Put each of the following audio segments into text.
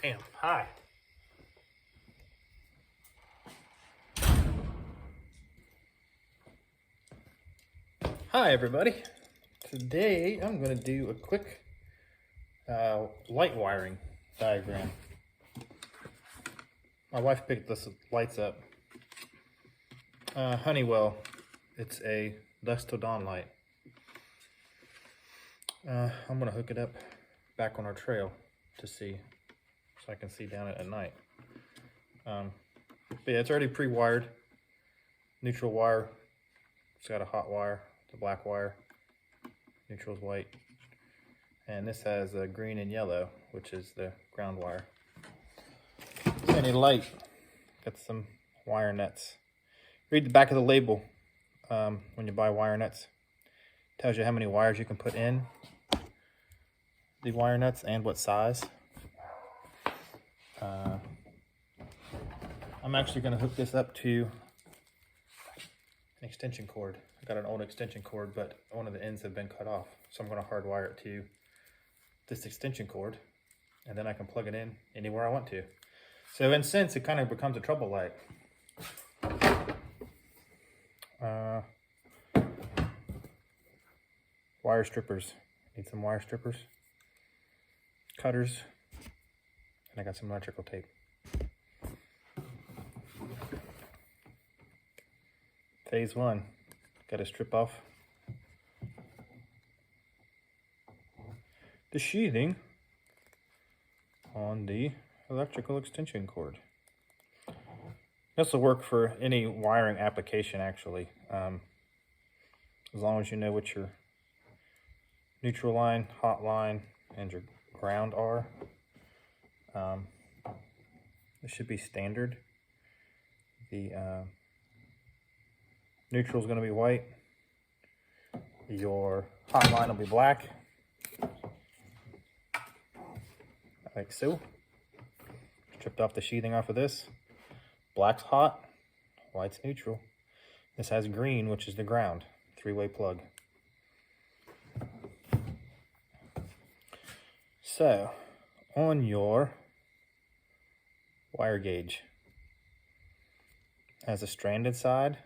Bam. Hi. Hi, everybody. Today I'm going to do a quick light wiring diagram. My wife picked this lights up. Honeywell. It's a dusk till dawn light. I'm going to hook it up back on our trail to see, so I can see down it at night. But yeah, it's already pre-wired. Neutral wire. It's got a hot wire, the black wire. Neutral is white. And this has a green and yellow, which is the ground wire. Any light, got some wire nuts. Read the back of the label when you buy wire nuts. Tells you how many wires you can put in the wire nuts and what size. I'm actually going to hook this up to an extension cord. I got an old extension cord, but one of the ends have been cut off. So I'm going to hardwire it to this extension cord, and then I can plug it in anywhere I want to. So in a sense, it kind of becomes a trouble light. Wire strippers. Need some wire strippers. Cutters. And I got some electrical tape. Phase one. Got to strip off the sheathing on the electrical extension cord. This will work for any wiring application, actually, as long as you know what your neutral line, hot line, and your ground are. This should be standard. The neutral is going to be white. Your hot line will be black, like so. Stripped off the sheathing off of this. Black's hot, white's neutral. This has green, which is the ground. Three-way plug. So, on your wire gauge, has a stranded side,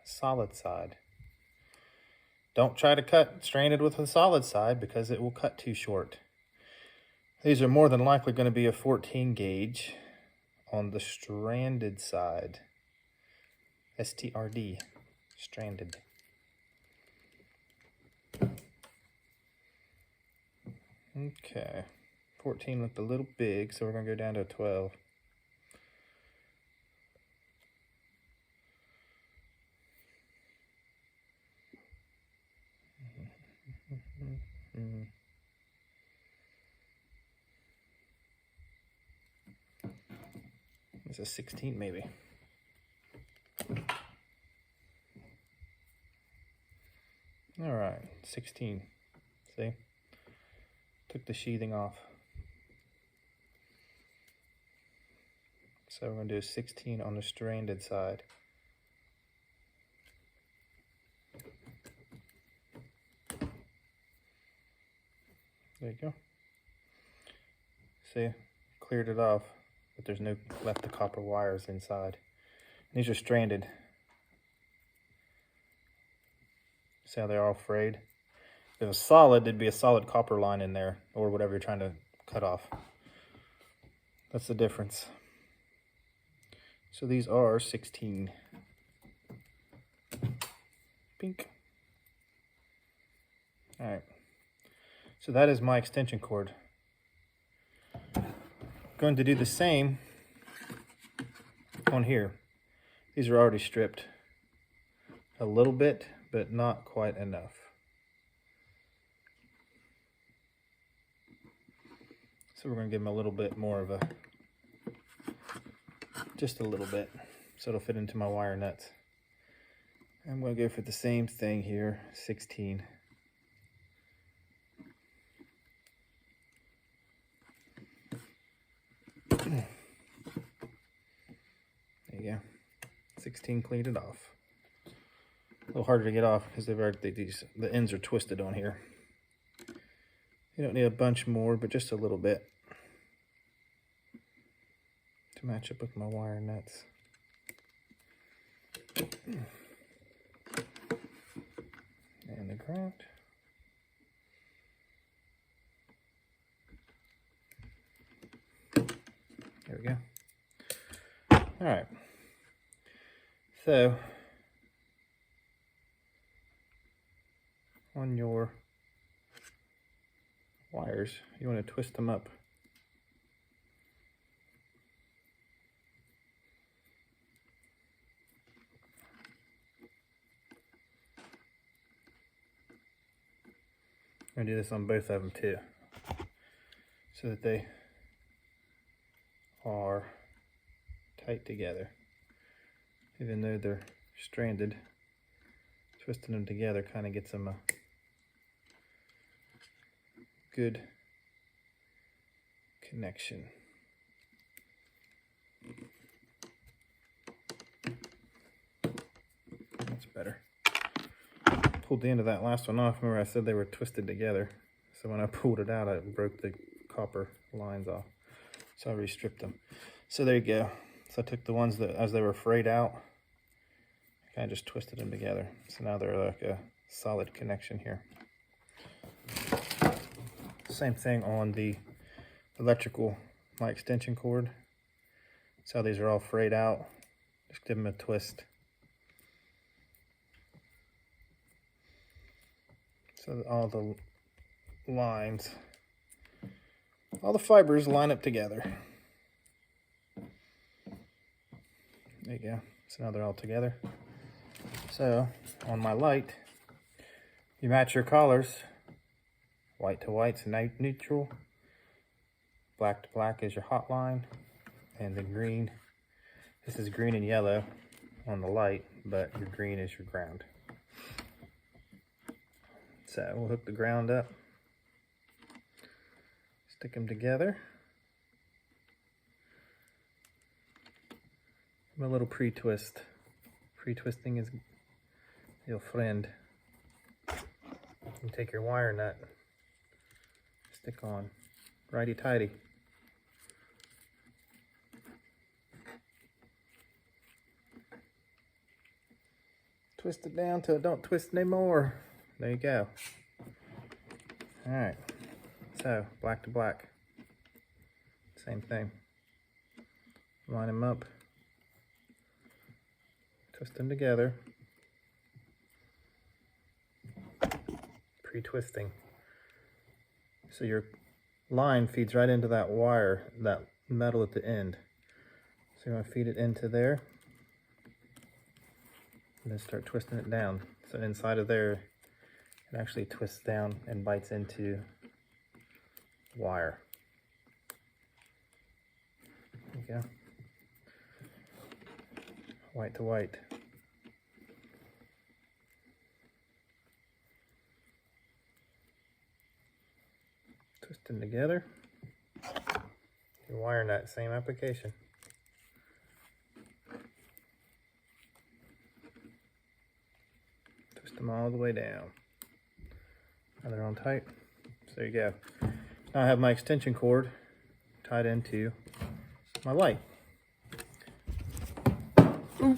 a solid side. Don't try to cut stranded with a solid side because it will cut too short. These are more than likely going to be a 14 gauge on the stranded side. STRD, stranded. Okay, 14 looked a little big, so we're going to go down to a 12. It's a 16 maybe. All right, 16. See? Took the sheathing off. So we're going to do a 16 on the stranded side. There you go. See, cleared it off, but there's no left the copper wires inside. These are stranded. See how they're all frayed? If it was solid, there'd be a solid copper line in there, or whatever you're trying to cut off. That's the difference. So these are 16. Pink. All right. So that is my extension cord. Going to do the same on here. These are already stripped a little bit, but not quite enough. So we're going to give them a little bit more of a, just a little bit, so it'll fit into my wire nuts. I'm going to go for the same thing here, 16. There you go. 16 cleaned it off. A little harder to get off because the ends are twisted on here. You don't need a bunch more, but just a little bit. to match up with my wire nuts. And the ground. There we go. All right. So on your wires, you want to twist them up. I'm gonna do this on both of them too, so that they are tight together. Even though they're stranded, twisting them together kind of gets them a good connection. That's better. Pulled the end of that last one off. Remember I said they were twisted together. So when I pulled it out, I broke the copper lines off. So I restripped them. So there you go. So I took the ones that, as they were frayed out, I kind of just twisted them together. So now they're like a solid connection here. Same thing on the electrical, my extension cord. So these are all frayed out. Just give them a twist. So all the lines, all the fibers line up together. There you go. So now they're all together. So on my light, you match your colors. White to white's neutral. Black to black is your hot line. And the green, this is green and yellow on the light, but your green is your ground. So we'll hook the ground up, stick them together. A little pre-twist. Pre-twisting is your friend. You take your wire nut, stick on, righty-tighty. Twist it down till it don't twist anymore. There you go. All right, so black to black, same thing. Line them up, twist them together, pre-twisting. So your line feeds right into that wire, that metal at the end. So you want to feed it into there, and then start twisting it down. So inside of there, it actually twists down and bites into wire. There you go. White to white. Twist them together. Your wire nut, same application. Twist them all the way down. Now they're on tight. So there you go. Now I have my extension cord tied into my light. So I'm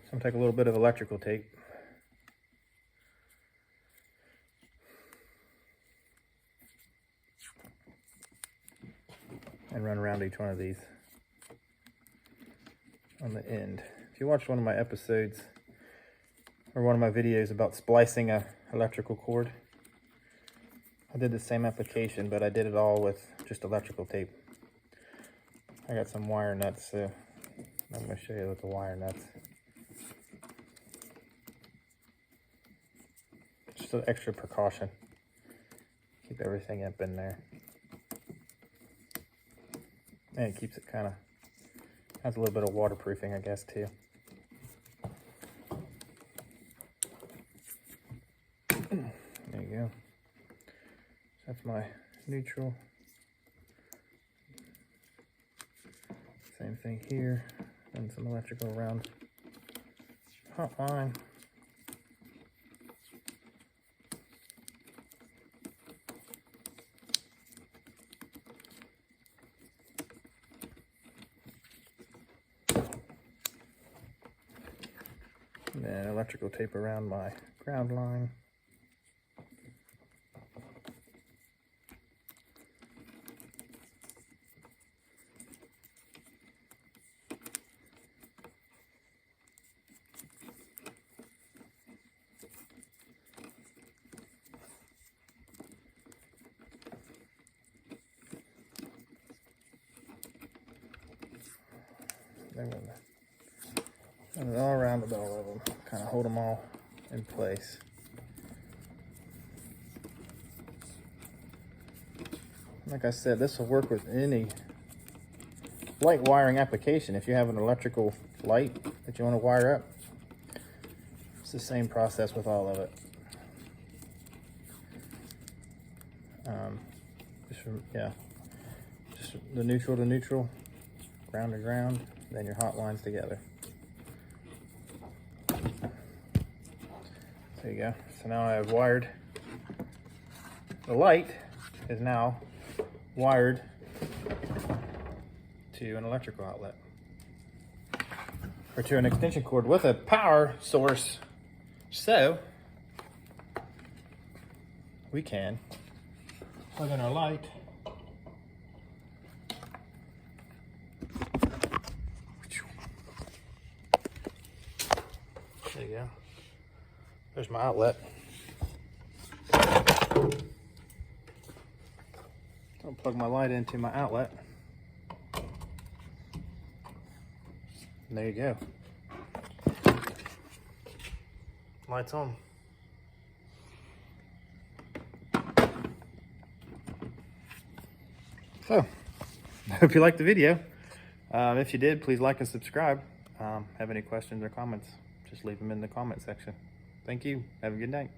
gonna take a little bit of electrical tape. And run around each one of these on the end. If you watched one of my episodes or one of my videos about splicing a electrical cord, I did the same application, but I did it all with just electrical tape. I got some wire nuts, so I'm going to show you with the wire nuts. Just an extra precaution. Keep everything up in there. And it keeps it kind of, has a little bit of waterproofing, I guess, too. There you go. That's my neutral. Same thing here. And some electrical around hot line. And electrical tape around my ground line. And all around the all of them, kind of hold them all in place. Like I said, this will work with any light wiring application. If you have an electrical light that you want to wire up, it's the same process with all of it. Just the neutral to neutral, ground to ground, then your hot lines together. There you go. So now I have wired, the light is now wired to an electrical outlet, or to an extension cord with a power source, so we can plug in our light there you go. There's my outlet. I'll plug my light into my outlet. And there you go. Lights on. So, I hope you liked the video. If you did, please like and subscribe. Have any questions or comments, just leave them in the comment section. Thank you. Have a good night.